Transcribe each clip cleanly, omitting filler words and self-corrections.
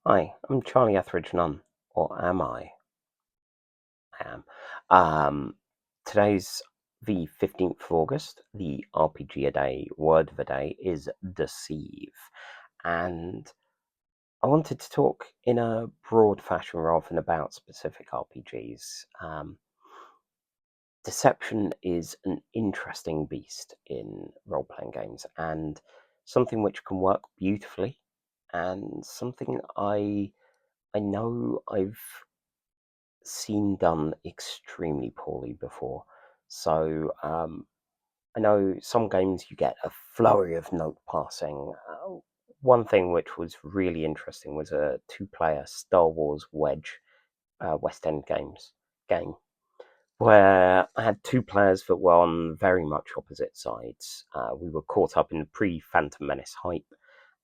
Hi, I'm Charlie Etheridge-Nunn, or am I? I am. Um, Today's the 15th of August. The RPG a day word of the day is deceive. And I wanted to talk in a broad fashion rather than about specific RPGs. Deception is an interesting beast in role playing games and something which can work beautifully and something I know I've seen done extremely poorly before. So I know some games you get a flurry of note passing. One thing which was really interesting was a two-player Star Wars Wedge West End games game where I had two players that were on very much opposite sides. We were caught up in the pre-Phantom Menace hype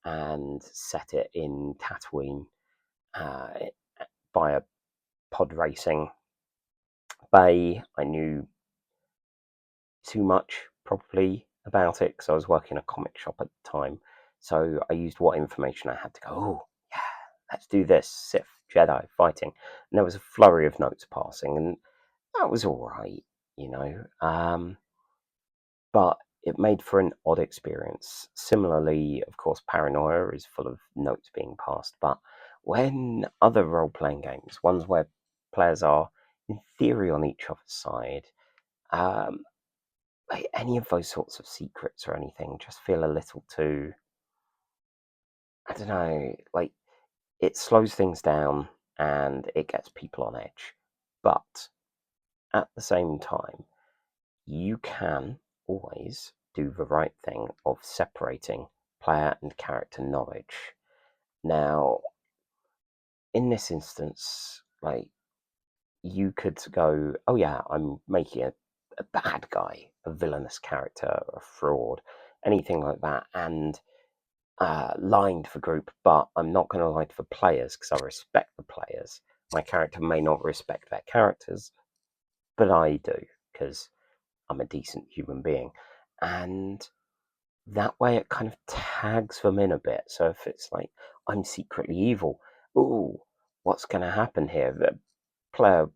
and set it in Tatooine uh, by a pod racing bay. I knew too much probably about it because I was working in a comic shop at the time. So I used what information I had to go, oh, yeah, let's do this Sith, Jedi fighting. And there was a flurry of notes passing, and that was all right, you know. But it made for an odd experience. Similarly, of course, Paranoia is full of notes being passed, but when other role playing games, ones where players are in theory on each other's side, um, like any of those sorts of secrets or anything just feel a little too, I don't know, like it slows things down and it gets people on edge. But at the same time, you can always do the right thing of separating player and character knowledge. Now, in this instance, like you could go, oh yeah, I'm making a bad guy, a villainous character, a fraud, anything like that, and lying to the group, but I'm not going to lie to the players because I respect the players. My character may not respect their characters, but I do because I'm a decent human being. And that way it kind of tags them in a bit. So if it's like, I'm secretly evil, ooh, what's going to happen here? The player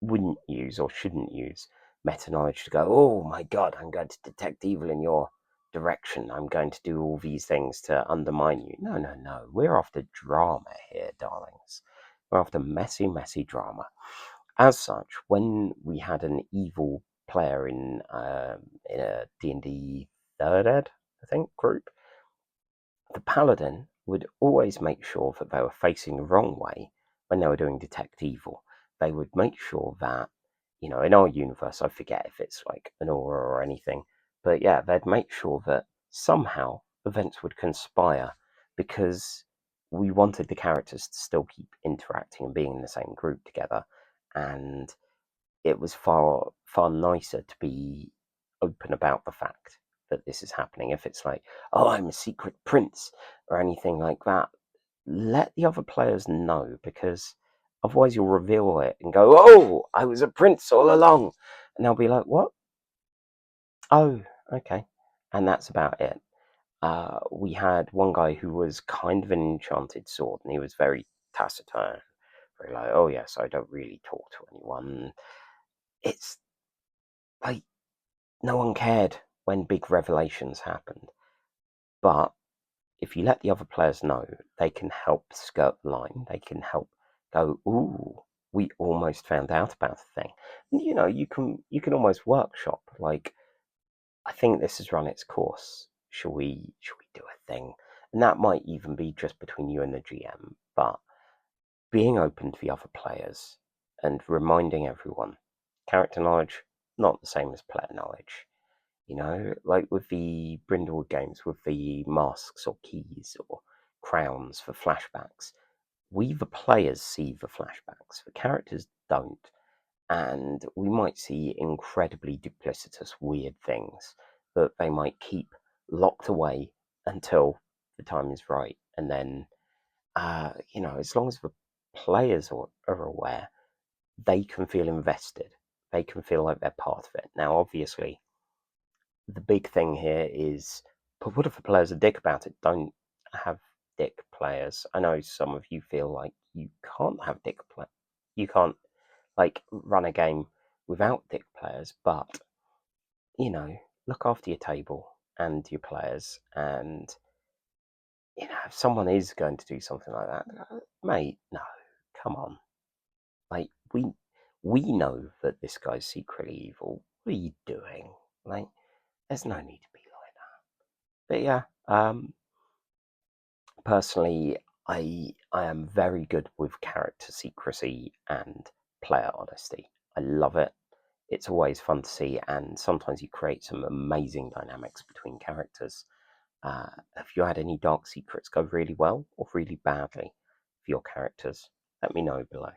wouldn't use or shouldn't use meta knowledge to go, oh my god, I'm going to detect evil in your direction. I'm going to do all these things to undermine you. No, no, no. We're after drama here, darlings. We're after messy, messy drama. As such, when we had an evil player in a D&D third ed, I think, group, the paladin would always make sure that they were facing the wrong way when they were doing detect evil. They would make sure that, in our universe, I forget if it's like an aura or anything, but yeah, they'd make sure that somehow events would conspire because we wanted the characters to still keep interacting and being in the same group together. And it was far, far nicer to be open about the fact that this is happening. If it's like, oh, I'm a secret prince or anything like that, let the other players know because otherwise you'll reveal it and go, oh, I was a prince all along. And they'll be like, what? Oh, okay. And that's about it. We had one guy who was kind of an enchanted sword and he was very taciturn. Very like, oh, yes, I don't really talk to anyone. It's like, no one cared when big revelations happened. But if you let the other players know, they can help skirt the line. They can help go, ooh, we almost found out about the thing. And you can almost workshop like, I think this has run its course. Shall we do a thing? And that might even be just between you and the GM, but being open to the other players and reminding everyone, character knowledge, not the same as player knowledge. Like with the Brindlewood games, with the masks or keys or crowns for flashbacks, we the players see the flashbacks, the characters don't. And we might see incredibly duplicitous, weird things that they might keep locked away until the time is right. And then, as long as the players are aware, they can feel invested. They can feel like they're part of it. Now, obviously, the big thing here is, but what if the player's a dick about it? Don't have dick players. I know some of you feel like you can't have you can't like run a game without dick players, but you know, look after your table and your players, and if someone is going to do something like that, mate, no, come on. Like, we know that this guy's secretly evil. What are you doing? Like, there's no need to be like that. But yeah, personally, I am very good with character secrecy and player honesty. I love it. It's always fun to see, and sometimes you create some amazing dynamics between characters. Have you had any dark secrets go really well or really badly for your characters? Let me know below.